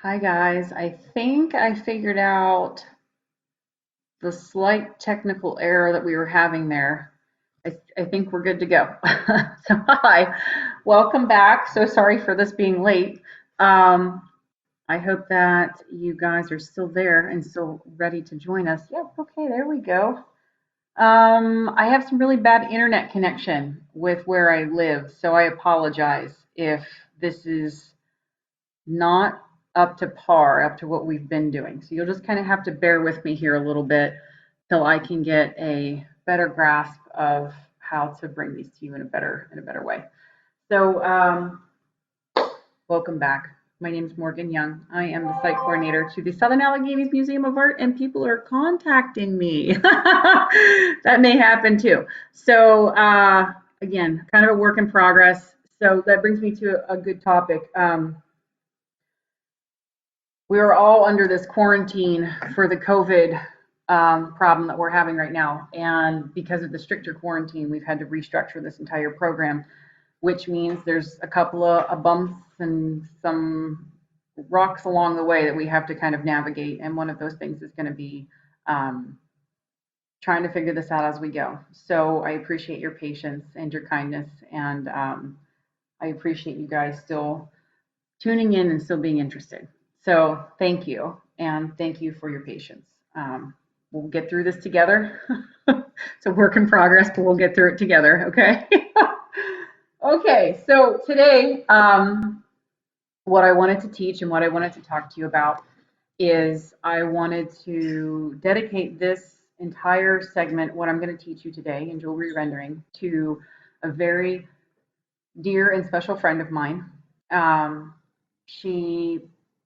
Hi guys, I think I figured out the slight technical error that we were having there. I think we're good to go. So hi, welcome back. So sorry for this being late. Um, I hope that you guys are still there and still ready to join us. Yep, okay, there we go. I have some really bad internet connection with where I live, so I apologize if this is not up to par, up to what we've been doing. So you'll just kind of have to bear with me here a little bit till I can get a better grasp of how to bring these to you in a better way. So welcome back. My name is Morgan Young. I am the site coordinator to the Southern Alleghenies Museum of Art, and people are contacting me. That may happen too. So again, kind of a work in progress. So that brings me to a good topic. We are all under this quarantine for the COVID problem that we're having right now. And because of the stricter quarantine, we've had to restructure this entire program, which means there's a couple of bumps and some rocks along the way that we have to kind of navigate. And one of those things is going to be um, trying to figure this out as we go. So I appreciate your patience and your kindness. And I appreciate you guys still tuning in and still being interested. So thank you, and thank you for your patience. We'll get through this together. It's a work in progress, but we'll get through it together, okay? Okay, so today, what I wanted to teach and what I wanted to talk to you about is I wanted to dedicate this entire segment, what I'm going to teach you today in jewelry rendering, to a very dear and special friend of mine. She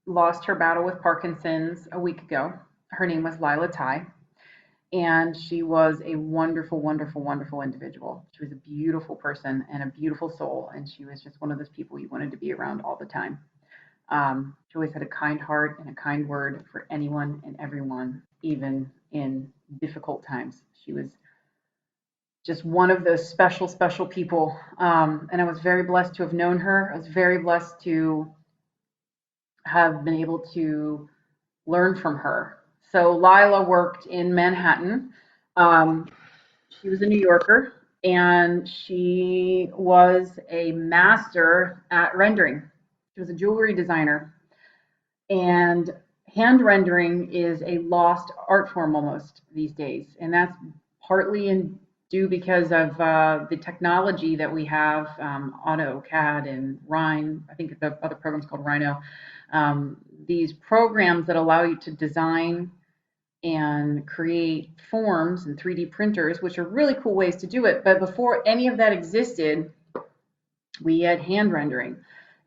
lost her battle with Parkinson's a week ago. Her name was Lila Ty, and she was a wonderful, wonderful, wonderful individual. She was a beautiful person and a beautiful soul, and she was just one of those people you wanted to be around all the time. She always had a kind heart and a kind word for anyone and everyone, even in difficult times. She was just one of those special, special people. And I was very blessed to have known her. I was very blessed to have been able to learn from her. So Lila worked in Manhattan. Um, she was a New Yorker, and she was a master at rendering. She was a jewelry designer, and hand rendering is a lost art form almost these days, and that's partly due because of the technology that we have, AutoCAD and Rhine. I think the other program's called Rhino. These programs that allow you to design and create forms and 3D printers, which are really cool ways to do it. But before any of that existed, we had hand rendering.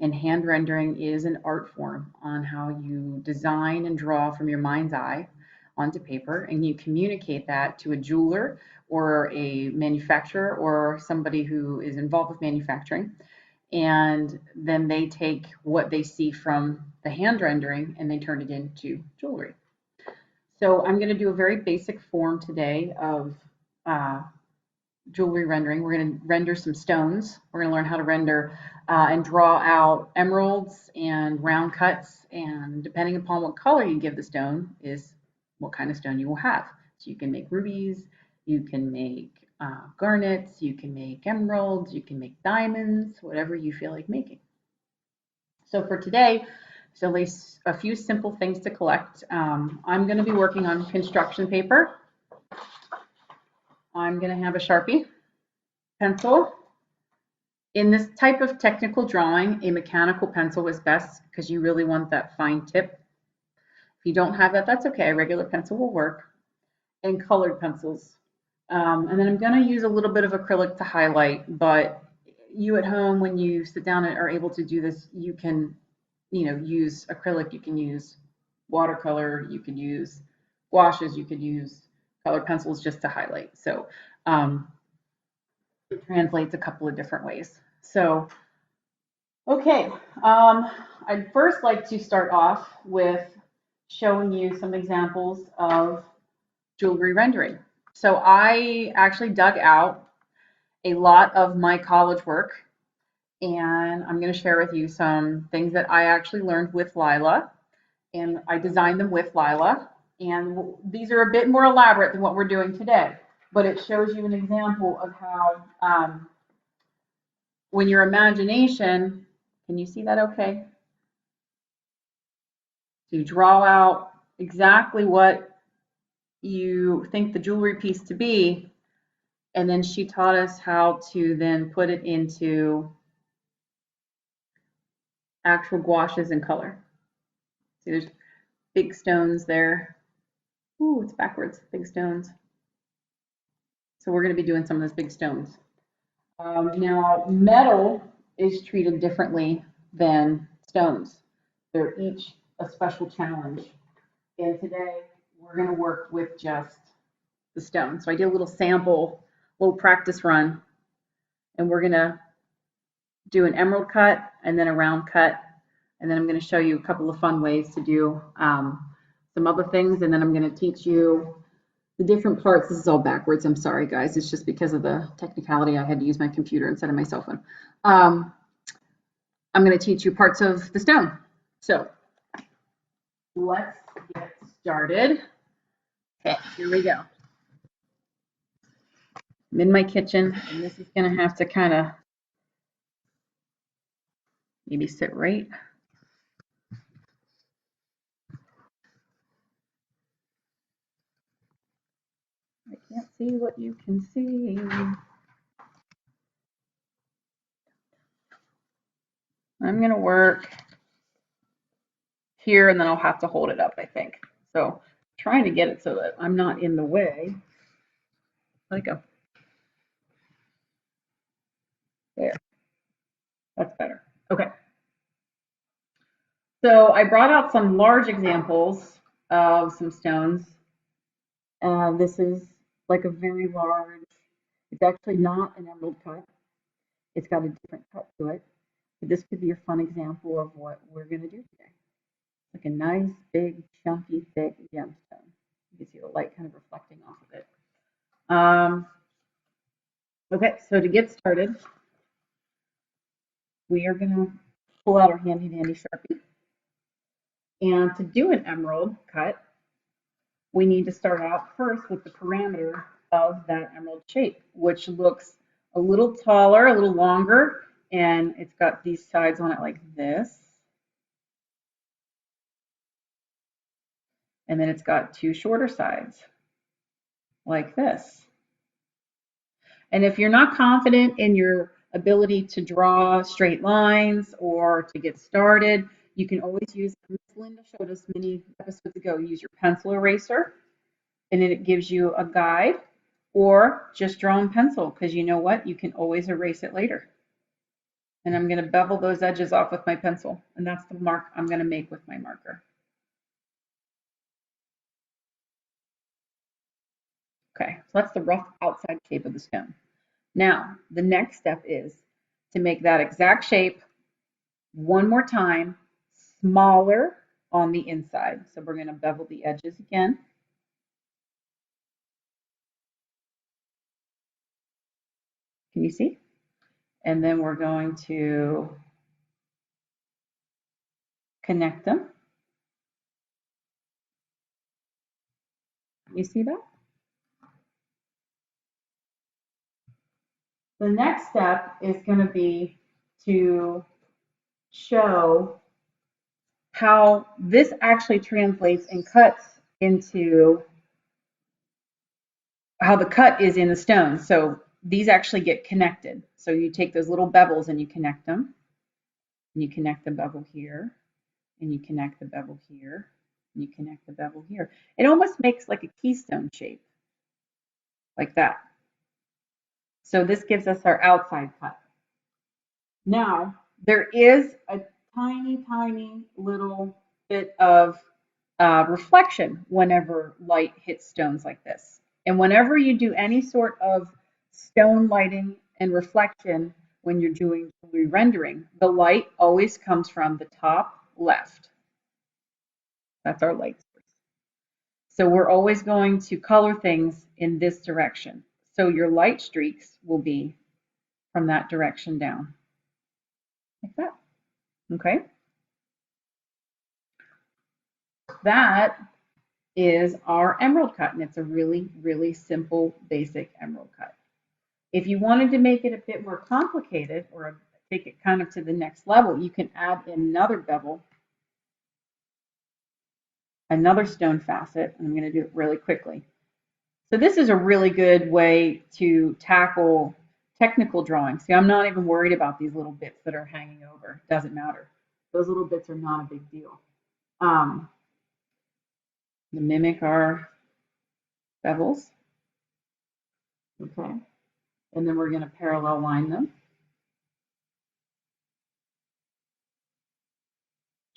And hand rendering is an art form on how you design and draw from your mind's eye onto paper, and you communicate that to a jeweler or a manufacturer or somebody who is involved with manufacturing. And then they take what they see from the hand rendering and they turn it into jewelry. So I'm going to do a very basic form today of uh, jewelry rendering. We're going to render some stones. We're going to learn how to render and draw out emeralds and round cuts. And depending upon what color you give the stone is what kind of stone you will have. So you can make rubies, you can make garnets, you can make emeralds, you can make diamonds, whatever you feel like making. So for today, so at least a few simple things to collect. I'm going to be working on construction paper. I'm going to have a Sharpie, pencil. In this type of technical drawing, a mechanical pencil is best because you really want that fine tip. If you don't have that, that's okay. A regular pencil will work. And colored pencils. And then I'm going to use a little bit of acrylic to highlight, but you at home, when you sit down and are able to do this, you can, use acrylic, you can use watercolor, you can use washes, you could use colored pencils just to highlight. So it translates a couple of different ways. So, okay, I'd first like to start off with showing you some examples of jewelry rendering. So I actually dug out a lot of my college work, and I'm going to share with you some things that I actually learned with Lila. and I designed them with Lila. And these are a bit more elaborate than what we're doing today, but it shows you an example of how when your imagination, can you see that okay? So you draw out exactly what you think the jewelry piece to be, and then she taught us how to then put it into actual gouaches and color. See, there's big stones there. Ooh, it's backwards, big stones. So we're going to be doing some of those big stones. Now, metal is treated differently than stones. They're each a special challenge. And today we're going to work with just the stone. So I did a little sample, little practice run, and we're going to do an emerald cut and then a round cut. And then I'm going to show you a couple of fun ways to do some other things. And then I'm going to teach you the different parts. This is all backwards. I'm sorry, guys. It's just because of the technicality. I had to use my computer instead of my cell phone. I'm going to teach you parts of the stone. So let's get started. Okay, here we go. I'm in my kitchen, and this is going to have to kind of maybe sit right. I can't see what you can see. I'm going to work here, and then I'll have to hold it up, I think. So trying to get it so that I'm not in the way. Let it go. There. That's better. Okay. So I brought out some large examples of some stones. This is like a very large, it's actually not an emerald cut. It's got a different cut to it. But this could be a fun example of what we're going to do today. Like a nice, big, chunky, thick gemstone. You can see the light kind of reflecting off of it. Okay, so to get started, we are going to pull out our handy dandy Sharpie. And to do an emerald cut, we need to start out first with the parameter of that emerald shape, which looks a little taller, a little longer, and it's got these sides on it like this. And then it's got two shorter sides like this. And if you're not confident in your ability to draw straight lines or to get started, you can always use, Miss Linda showed us many episodes ago, use your pencil eraser, and then it gives you a guide, or just draw in pencil, because you know what? You can always erase it later. And I'm going to bevel those edges off with my pencil, and that's the mark I'm going to make with my marker. Okay, so that's the rough outside shape of the stone. Now, the next step is to make that exact shape one more time, smaller on the inside. So we're going to bevel the edges again. Can you see? And then we're going to connect them. You see that? The next step is going to be to show how this actually translates and cuts into how the cut is in the stone. So these actually get connected. So you take those little bevels and you connect them. And you connect the bevel here, and you connect the bevel here, and you connect the bevel here. It almost makes like a keystone shape, like that. So this gives us our outside cut. Now, there is a tiny, tiny little bit of reflection whenever light hits stones like this. And whenever you do any sort of stone lighting and reflection when you're doing jewelry rendering, the light always comes from the top left. That's our light source. So we're always going to color things in this direction. So your light streaks will be from that direction down, like that. Okay. that is our emerald cut, and it's a really, really simple, basic emerald cut. If you wanted to make it a bit more complicated or take it kind of to the next level, you can add another bevel, another stone facet, and I'm going to do it really quickly. So this is a really good way to tackle technical drawing. See, I'm not even worried about these little bits that are hanging over. It doesn't matter. Those little bits are not a big deal. To mimic our bevels. Okay. And then we're going to parallel line them.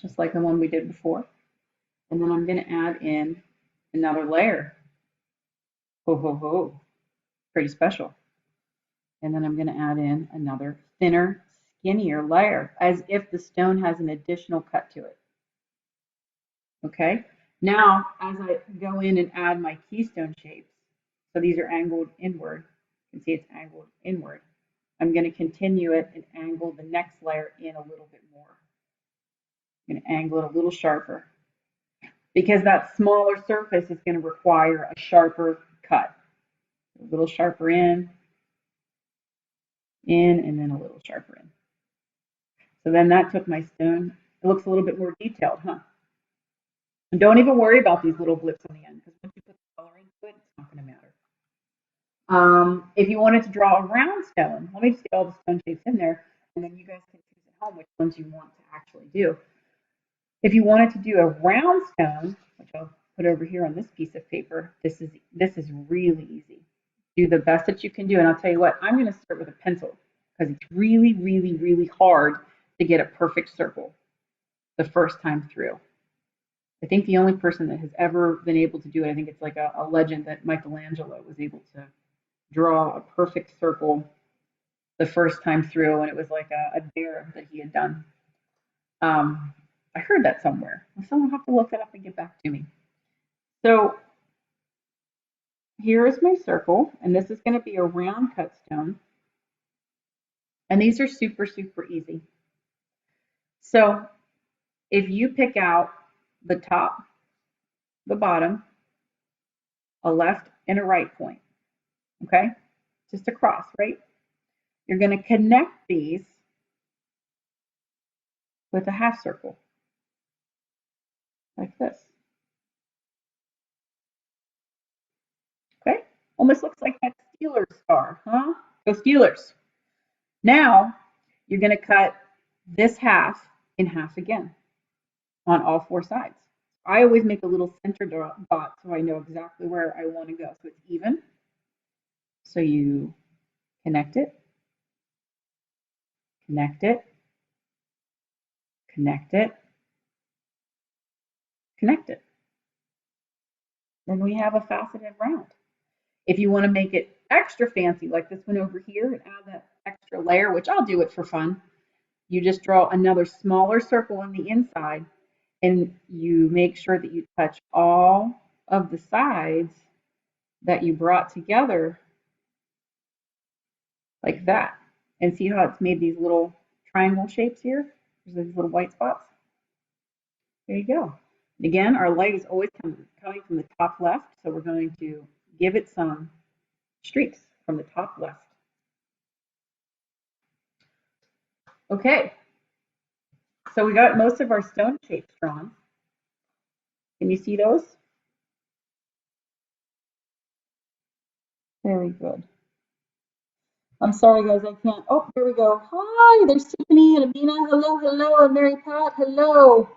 Just like the one we did before. And then I'm going to add in another layer. Ho, ho, ho. Pretty special. And then I'm going to add in another thinner, skinnier layer, as if the stone has an additional cut to it. Okay? Now, as I go in and add my keystone shapes, so these are angled inward. You can see it's angled inward. I'm going to continue it and angle the next layer in a little bit more. I'm going to angle it a little sharper because that smaller surface is going to require a sharper cut. A little sharper in, and then a little sharper in. So then that took my stone. It looks a little bit more detailed, huh? And don't even worry about these little blips on the end because once you put the color into it, it's not going to matter. If you wanted to draw a round stone, let me just get all the stone shapes in there, and then you guys can choose at home which ones you want to actually do. If you wanted to do a round stone, which I'll put over here on this piece of paper, this is really easy. Do the best that you can do, and I'll tell you what, I'm going to start with a pencil because it's really, really, really hard to get a perfect circle the first time through. I think the only person that has ever been able to do it, I think it's like a legend that Michelangelo was able to draw a perfect circle the first time through, and it was like a dare that he had done. I heard that somewhere. Someone will have to look that up and get back to me. So here is my circle, and this is going to be a round cut stone. And these are super, super easy. So if you pick out the top, the bottom, a left and a right point, okay? Just across, right? You're going to connect these with a half circle, like this. Okay? Almost looks like that Steelers star, huh? Go Steelers. Now, you're going to cut this half in half again on all four sides. I always make a little center dot so I know exactly where I want to go. So it's even. So you connect it, connect it, connect it, connect it. Then we have a faceted round. If you want to make it extra fancy, like this one over here, and add that extra layer, which I'll do it for fun, you just draw another smaller circle on the inside, and you make sure that you touch all of the sides that you brought together like that. And see how it's made these little triangle shapes here? There's these little white spots. There you go. And again, our light is always coming from the top left, so we're going to give it some streaks from the top left. Okay, so we got most of our stone shapes drawn. Can you see those? Very good. I'm sorry, guys, I can't. Oh, there we go. Hi, there's Tiffany and Amina. Hello, hello, and Mary Pat. Hello.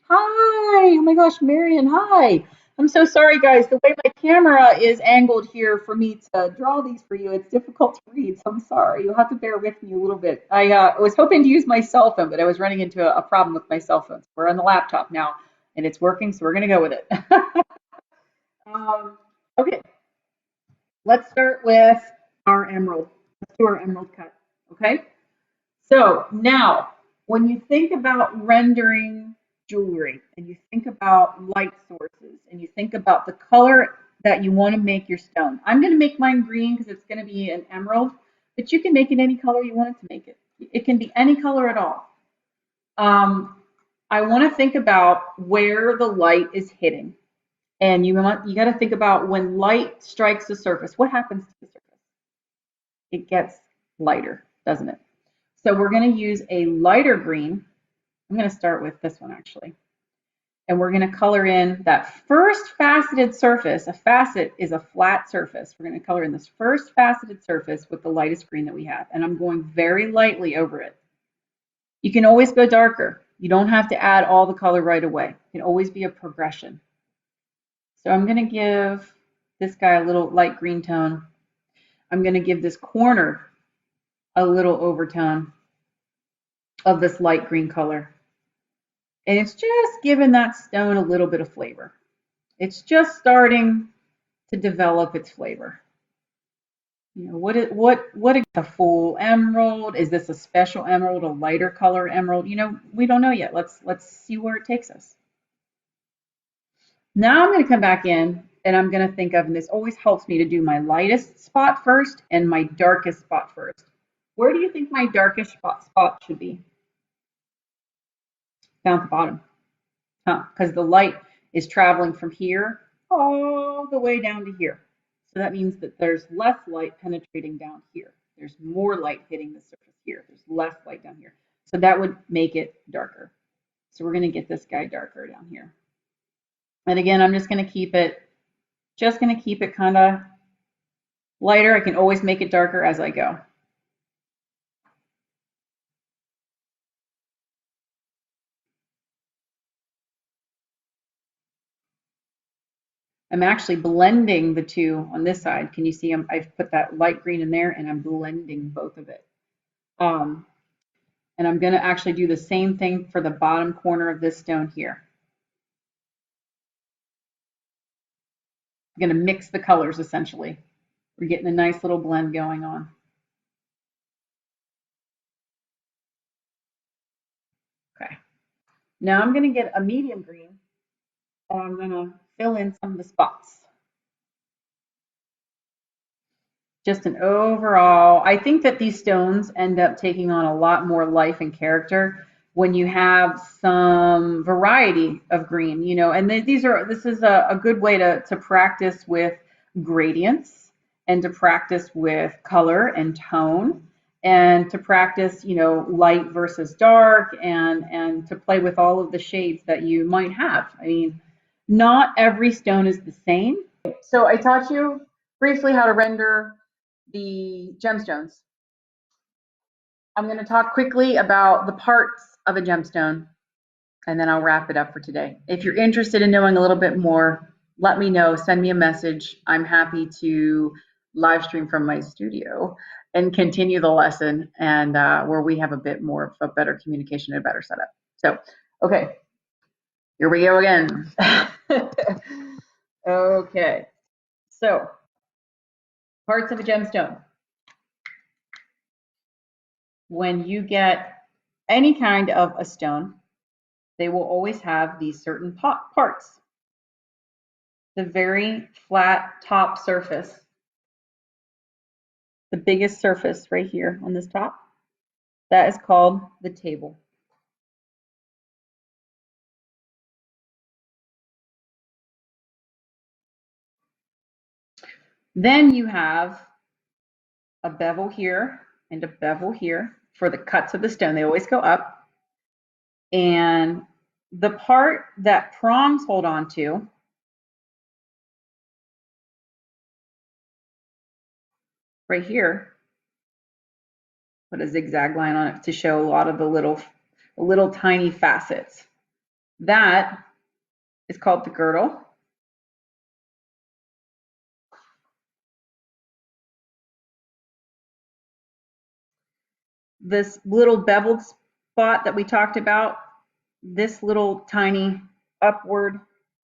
Hi. Oh my gosh, Marion. Hi. I'm so sorry, guys. The way my camera is angled here for me to draw these for you, it's difficult to read. So I'm sorry. You'll have to bear with me a little bit. I was hoping to use my cell phone, but I was running into a problem with my cell phone. We're on the laptop now, and it's working, so we're going to go with it. Okay. Let's start with our emerald. Let's do our emerald cut, okay? So now, when you think about rendering jewelry and you think about light sources and you think about the color that you want to make your stone, I'm going to make mine green because it's going to be an emerald, but you can make it any color you want it to make it. It can be any color at all. I want to think about where the light is hitting. And you got to think about when light strikes the surface, what happens to the surface? It gets lighter, doesn't it? So we're going to use a lighter green. I'm going to start with this one actually. And we're going to color in that first faceted surface. A facet is a flat surface. We're going to color in this first faceted surface with the lightest green that we have. And I'm going very lightly over it. You can always go darker. You don't have to add all the color right away. It can always be a progression. So I'm going to give this guy a little light green tone. I'm going to give this corner a little overtone of this light green color. And it's just giving that stone a little bit of flavor. It's just starting to develop its flavor. You know, what is a full emerald? Is this a special emerald, a lighter color emerald? You know, we don't know yet. Let's see where it takes us. Now I'm going to come back in and I'm going to think of, and this always helps me to do my lightest spot first and my darkest spot first. Where do you think my darkest spot should be? Down at the bottom. Because the light is traveling from here all the way down to here. So that means that there's less light penetrating down here. There's more light hitting the surface here. There's less light down here. So that would make it darker. So we're going to get this guy darker down here. And again, I'm just going to keep it kind of lighter. I can always make it darker as I go. I'm actually blending the two on this side. Can you see I've put that light green in there and I'm blending both of it. And I'm going to actually do the same thing for the bottom corner of this stone here. I'm going to mix the colors essentially. We're getting a nice little blend going on. Okay. Now I'm going to get a medium green and I'm going to fill in some of the spots. Just an overall, I think that these stones end up taking on a lot more life and character when you have some variety of green, you know, and this is a good way to practice with gradients and to practice with color and tone and to practice, you know, light versus dark and to play with all of the shades that you might have. I mean, not every stone is the same. So I taught you briefly how to render the gemstones. I'm going to talk quickly about the parts of a gemstone, and then I'll wrap it up for today. If you're interested in knowing a little bit more, let me know. Send me a message. I'm happy to live stream from my studio and continue the lesson, and where we have a bit more of a better communication and a better setup. So, okay, here we go again. Okay, so parts of a gemstone. When you get any kind of a stone, they will always have these certain parts. The very flat top surface, the biggest surface right here on this top, that is called the table. Then you have a bevel here and a bevel here for the cuts of the stone. They always go up. And the part that prongs hold on to right here, put a zigzag line on it to show a lot of the little tiny facets. That is called the girdle. This little beveled spot that we talked about, this little tiny upward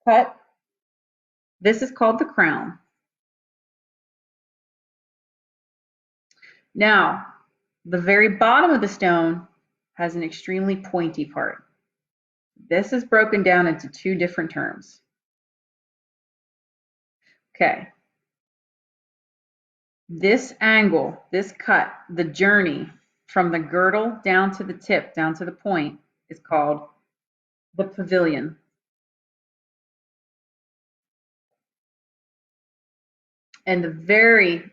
cut, this is called the crown. Now, the very bottom of the stone has an extremely pointy part. This is broken down into two different terms. Okay. This angle, this cut, the journey from the girdle down to the tip, down to the point, is called the pavilion. And the very,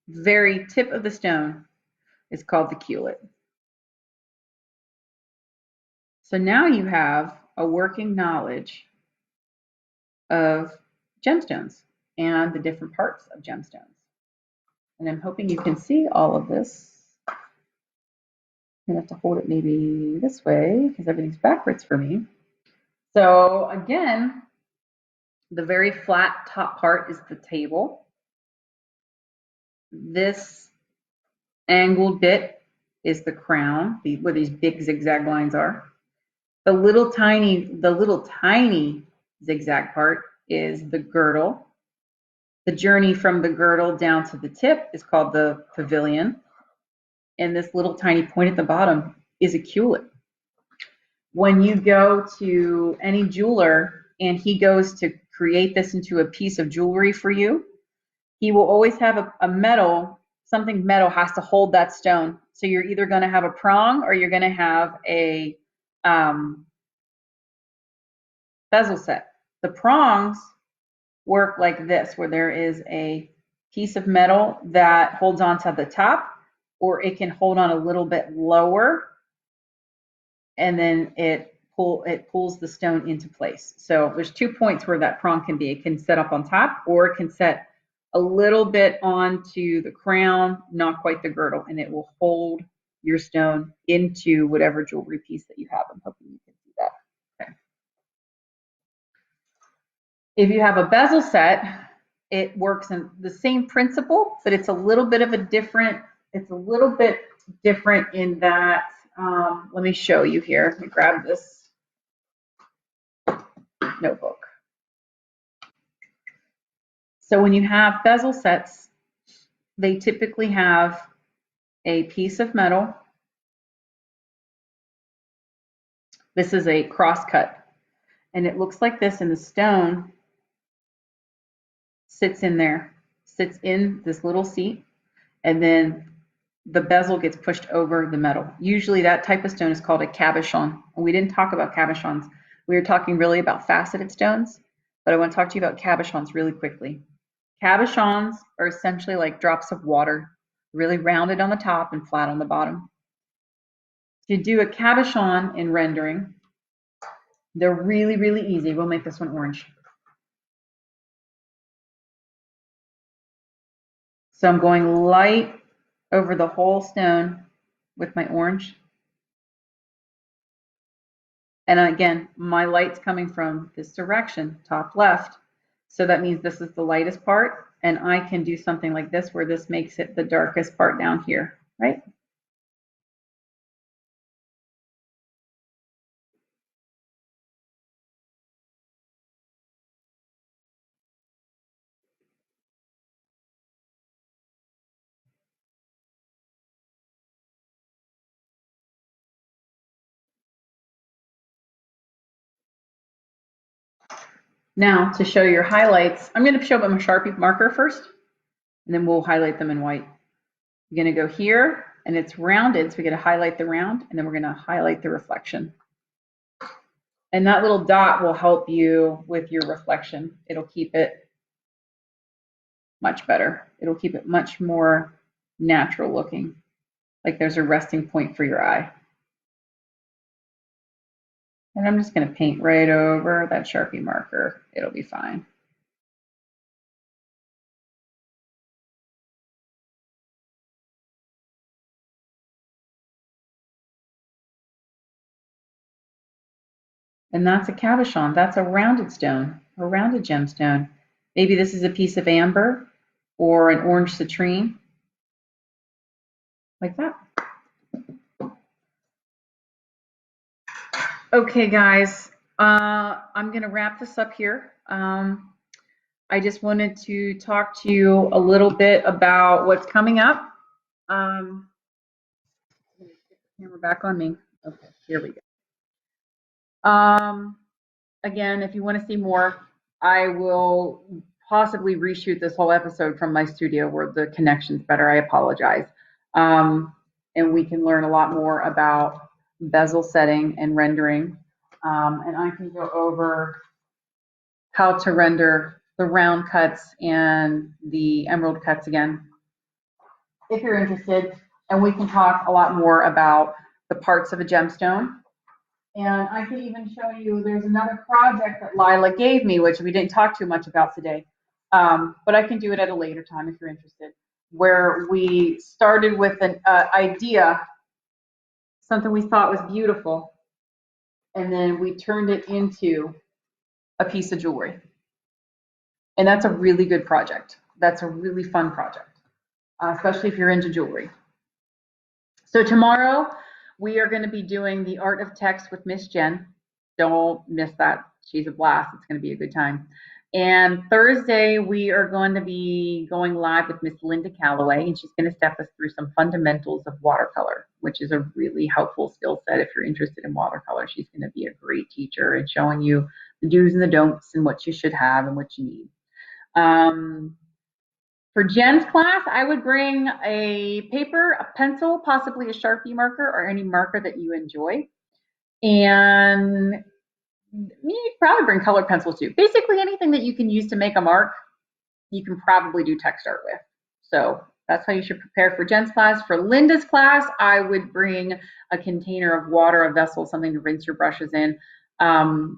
very tip of the stone is called the culet. So now you have a working knowledge of gemstones and the different parts of gemstones. And I'm hoping you can see all of this. I'm gonna have to hold it maybe this way because everything's backwards for me. So again, the very flat top part is the table. This angled bit is the crown, where these big zigzag lines are. The little tiny zigzag part is the girdle. The journey from the girdle down to the tip is called the pavilion. And this little tiny point at the bottom is a culet. When you go to any jeweler and he goes to create this into a piece of jewelry for you, he will always have a metal, something metal has to hold that stone. So you're either going to have a prong or you're going to have a bezel set. The prongs work like this, where there is a piece of metal that holds on to the top, or it can hold on a little bit lower, and then it pulls the stone into place. So there's 2 points where that prong can be. It can set up on top, or it can set a little bit onto the crown, not quite the girdle, and it will hold your stone into whatever jewelry piece that you have. I'm hoping you can see that. Okay. If you have a bezel set, it works in the same principle, but it's a little bit different in that, let me show you here. Let me grab this notebook. So when you have bezel sets, they typically have a piece of metal. This is a cross cut, and it looks like this, and the stone sits in this little seat, and then the bezel gets pushed over the metal. Usually that type of stone is called a cabochon. And we didn't talk about cabochons. We were talking really about faceted stones, but I want to talk to you about cabochons really quickly. Cabochons are essentially like drops of water, really rounded on the top and flat on the bottom. To do a cabochon in rendering, they're really, really easy. We'll make this one orange. So I'm going light over the whole stone with my orange. And again, my light's coming from this direction, top left. So that means this is the lightest part. And I can do something like this where this makes it the darkest part down here, right? Now to show your highlights, I'm going to show them a Sharpie marker first, and then we'll highlight them in white. You're going to go here, and it's rounded, so we're going to highlight the round, and then we're going to highlight the reflection. And that little dot will help you with your reflection. It'll keep it much better. It'll keep it much more natural looking, like there's a resting point for your eye. And I'm just going to paint right over that Sharpie marker. It'll be fine. And that's a cabochon. That's a rounded stone, a rounded gemstone. Maybe this is a piece of amber or an orange citrine, like that. Okay, guys, I'm going to wrap this up here. I just wanted to talk to you a little bit about what's coming up. I'm going to get the camera back on me. Okay, here we go. Again, if you want to see more, I will possibly reshoot this whole episode from my studio where the connection's better. I apologize. And we can learn a lot more about bezel setting and rendering. And I can go over how to render the round cuts and the emerald cuts again, if you're interested. And we can talk a lot more about the parts of a gemstone. And I can even show you, there's another project that Lila gave me, which we didn't talk too much about today. But I can do it at a later time if you're interested, where we started with an idea, something we thought was beautiful, and then we turned it into a piece of jewelry. And that's a really good project. That's a really fun project, especially if you're into jewelry. So tomorrow we are going to be doing the art of text with Miss Jen. Don't miss that. She's a blast. It's going to be a good time. And Thursday we are going to be going live with Miss Linda Calloway, and she's going to step us through some fundamentals of watercolor, which is a really helpful skill set if you're interested in watercolor. She's going to be a great teacher and showing you the do's and the don'ts and what you should have and what you need. For Jen's class, I would bring a paper, a pencil, possibly a Sharpie marker, or any marker that you enjoy. And you probably bring colored pencils too. Basically anything that you can use to make a mark, you can probably do text art with. So that's how you should prepare for Jen's class. For Linda's class, I would bring a container of water, a vessel, something to rinse your brushes in,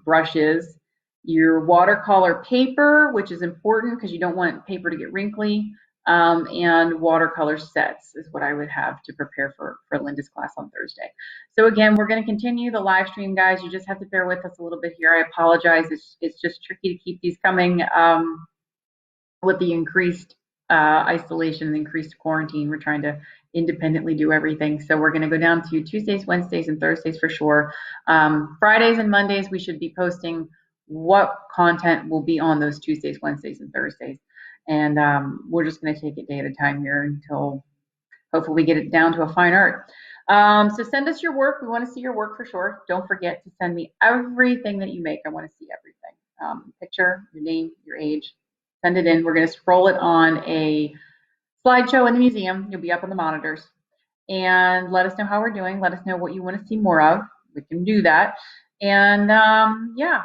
brushes, your watercolor paper, which is important because you don't want paper to get wrinkly, and watercolor sets is what I would have to prepare for Linda's class on Thursday. So again, we're going to continue the live stream, guys. You just have to bear with us a little bit here. I apologize. It's just tricky to keep these coming with the increased isolation and increased quarantine. We're trying to independently do everything. So we're going to go down to Tuesdays, Wednesdays, and Thursdays for sure. Fridays and Mondays, we should be posting what content will be on those Tuesdays, Wednesdays, and Thursdays. And we're just going to take it day at a time here until hopefully we get it down to a fine art. So send us your work. We want to see your work for sure. Don't forget to send me everything that you make. I want to see everything. Picture, your name, your age. Send it in. We're going to scroll it on a slideshow in the museum. You'll be up on the monitors. And let us know how we're doing. Let us know what you want to see more of. We can do that. And yeah,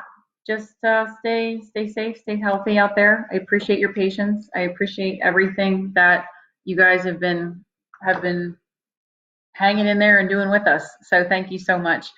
just stay safe, stay healthy out there. I appreciate your patience. I appreciate everything that you guys have been hanging in there and doing with us. So thank you so much.